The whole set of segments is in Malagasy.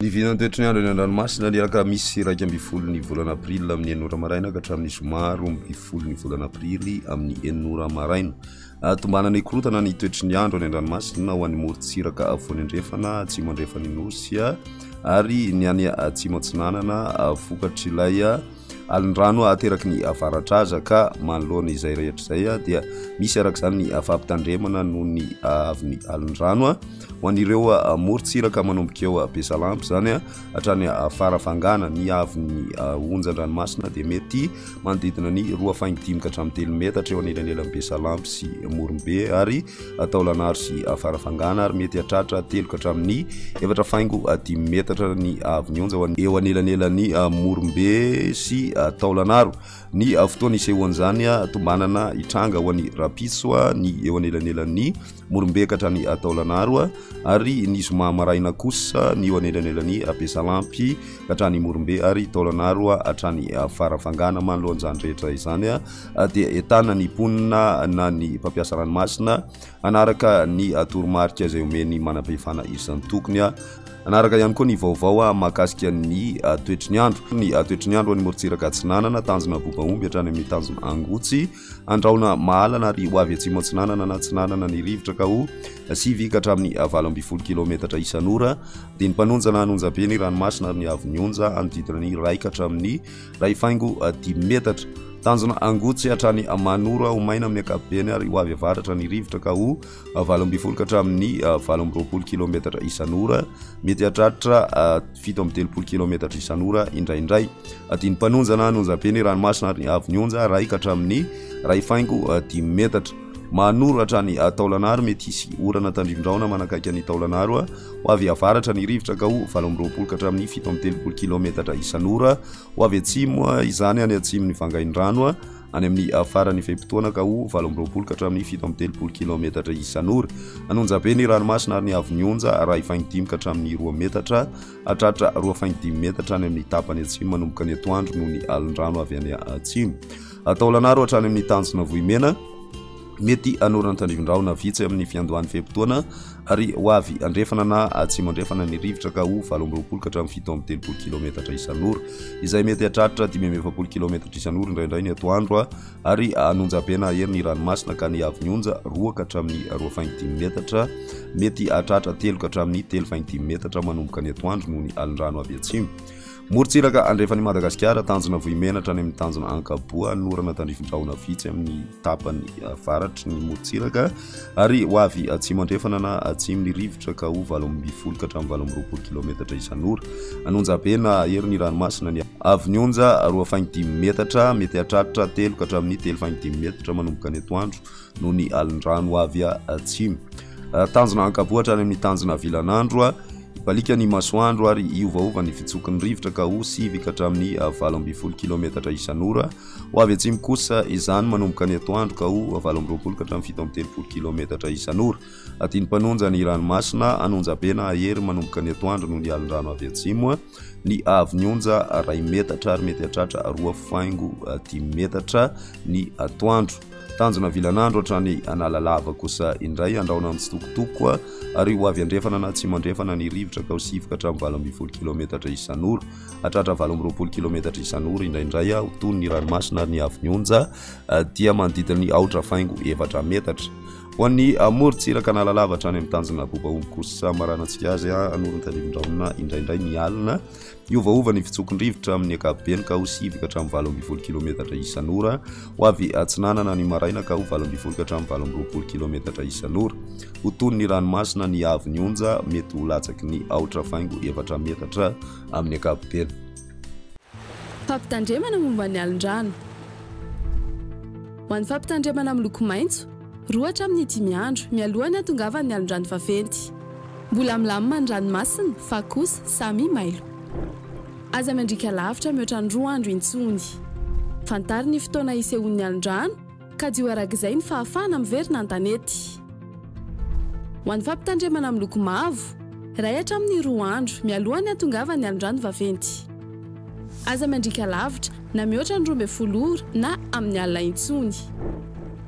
ivinany toetrany andro eny an-dranomasina liaka misy 2 ny volana aprily amin'ny 9 maraina ka hatramin'ny zoma 12 ny volana aprily amin'ny 9 maraina. Tombanana ikorotana ny toetry ny andro any an-dranomasina ho an'ny morontsiraka afoany andrefana atsimo andrefany nosy ary ny any atsimo atsinanana vokatry ilay alin-drano ateraky ny avaratraza ka manoloana izay rehetra izay dia misy arak'izany ny fampitandremana noho ny avy ny alin-drano ho an'ireo morontsiraka manomboka eo Besalampy zany hatrany farafangana ny avy ny onjan-dranomasina dia mety manodidina ny 2.5 ka hatramin'ny 3 metatra eo anelanelan'ny Besalampy sy Morombe ary Taolagnaro sy farafangana ary mety hatratra 3 ka hatramin'ny 4.5 metatra ny avy ny onja eo anelanelan'ny Morombe sy Taolagnaro. Ny fotoana isehoan'izany tombanana itranga ho an'ny Rapiso ny eo anelanelan'ny Morombe ka hatrany Taolagnaro ary ny zoma maraina kosa ny eo anelanelan'ny Besalampy ka hatrany Morombe ary Taolagnaro hatrany farafangana manoloan'izany rehetra izany dia entana ny ponina na ny mpampiasa ranomasina anaraka ny toromarika izay omeny manam-pahefana isan'ny tokony anaraka ihany koa ny vaovao mahakasika ny toetry ny andro. Ny toetry ny andro any morontsiraka atsinanana tanjona bobaomby hatrany amin'ny tanjona angotsy andraona mahalana ary ho avy atsimo atsinanana na atsinanana ny rivotra ka ho 9 ka hatramin'ny 12 kilometatra isan'ora dia ny mpanonjana anonjabe ny ranomasina ary ny avy ny onja anodidina ny 1 ka hatramin'ny 2.5 metatra. Tanjona angotsy hatrany manora ho maina amin'ny ankapobeny ary ho avy avaratra ny rivotra ka ho 12 ka hatramin'ny 12 kilometatra isan'ora mety hatratra 17 kilometatra isan'ora indraindray. Dia ny mpanonjana anonjabe ny ranomasina ary ny avy ny onja 1 ka hatramin'ny 2.5 metatra. Manoro hatrany Taolagnaro mety hisy orana tandrivondraona manakaiky ny Taolagnaro ho avy avaratra ny rivotra ka ho 12 ka hatramin'ny 17 kilometatra isan'ora ho avy atsimo izany any atsimo ny vangain-drano any amin'ny farany feim-potoana ka ho 12 ka hatramin'ny 17 kilometatra isan'ora. Anonjabe ny ranomasina ary ny avy ny onja 2.5 ka hatramin'ny 2 metatra hatratra 2.5 metatra any amin'ny tapany atsimo manomboka ny atoandro noho ny alin-drano avy any atsimo. Taolagnaro hatrany amin'ny tanjona vohimena mety anorana tandrivondraona vitsy amin'ny fiandohan'ny feim-potoana ary ho avy andrefana na atsimo andrefana ny rivotra ka ho 12 ka hatramin'ny 17 kilometatra isan'ora izay mety hatratra 10 kilometatra isan'ora indraindray ny atoandro ary anonjabena hery ny ranomasina ka ny avy ny onja 2 ka hatramin'ny 2.5 metatra mety hatratra 3 ka hatramin'ny 3.5 metatra manomboka ny atoandro noho ny alin-drano avy atsimo. Morontsiraka andrefan'ny Madagasikara tanjona vohimena hatrany amin'ny tanjona ankaboa norana tandrivondraona vitsy amin'ny tapany faratry ny morontsiraka ary ho avy atsimo andrefana na atsimo ny rivotra ka ho 12 ka hatramin'ny 12 kilometatra isan'ora. Anonjabena hery ny ranomasina ny avy ny onja 2.5 metatra mety hatratra 3 ka hatramin'ny 3.5 metatra manomboka ny atoandro noho ny alin-drano avy atsimo. Tanjona ankaboa hatrany amin'ny tanjona vilanandro balika ny masoandro ary iovaova ny fitsokon'ny rivotra ka ho 9 ka hatramin'ny 12 kilometatra isan'ora ho avy atsimo kosa izany manomboka ny atoandro ka ho 12 ka hatramin'ny 17 kilometatra isan'ora. Dia ny mpanonja ny ranomasina anonjabena hery manomboka ny atoandro noho ny alin-drano avy atsimo ny avy ny onja 2 metatra ary mety hatratra 2.5 metatra ny atoandro. Tanjona vilanandro hatrany analalava kosa indray andraona amin'ny tsitokotoko ary ho avy andrefana na atsimo andrefana ny rivotra ka ho 9 ka hatramin'ny 12 kilometatra isan'ora hatratra 12 kilometatra isan'ora indraindray ho tony ny ranomasina ary ny avy ny onja dia manodidina ny 2.4 metatra. Ho an'ny morontsiraka analalava hatrany amin'ny tanjona bobaomby kosa maranantsika azy anorana tandrivondraona indraindray ny alina iovaova ny fitsokon'ny-rivotra amin'ny ankapobeny ka ho 9 ka hatramin'ny 12 kilometatra isan'ora ho avy atsinanana ny maraina ka ho 12 ka hatramin'ny 12 kilometatra isan'ora. Ho tony ny ranomasina ny avy ny onja mety ho latsaky ny 2.4 metatra amin'ny ankapobeny. Fampitandremana momba ny alin-drano. Ho an'ny fampitandremana amin'ny loko maitso 2 hatramin'ny 5 andro mialohan'ny hatongavan'ny alin-drano vaventy. Mbola milamina ny ranomasina fa kosa samy mailo. Aza mandrika lavitra mihoatra ny 2 andro intsony. Fantary ny fotoana isehoan'ny alin-drano ka dio arak'izay ny fahafahana miverina an-tanety. Ho an'ny fampitandremana amin'ny loko mavo 1 hatramin'ny 2 andro mialohan'ny hatongavan'ny alin-drano vaventy. Aza mandrika lavitra na mihoatra ny 12 ora na amin'ny alina intsony.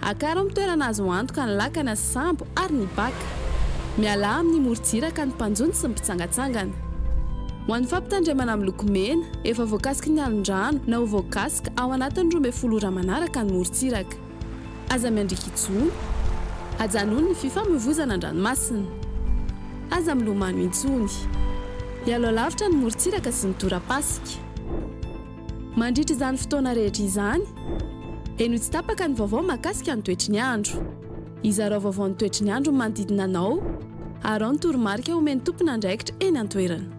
Akara mitoerana azo antoka ny lakana sy sambo ary ny baka. Miala amin'ny morontsiraka ny mpanjony sy ny mpitsangatsangana. ho an'ny fampitandremana amin'ny lokomena efa voakasiky ny alondrano na ho voakasika ao anatin'ny 12 ora manaraka ny morontsiraka. Aza miandriky itsony, ajanony ny fifamoivozana an-dranomasina. Aza milomano intsony. Ialoha lavitra ny morontsiraka sy ny tora-pasika. Mandritra izany fotoana rehetra izany, eno tsy tapaka ny vaovao mahakasika ny toetry ny andro. Izarao vaovao ny toetry ny andro manodidina anao, ary ao ny toromarika omeny tompona andraikitra eny an-toerana.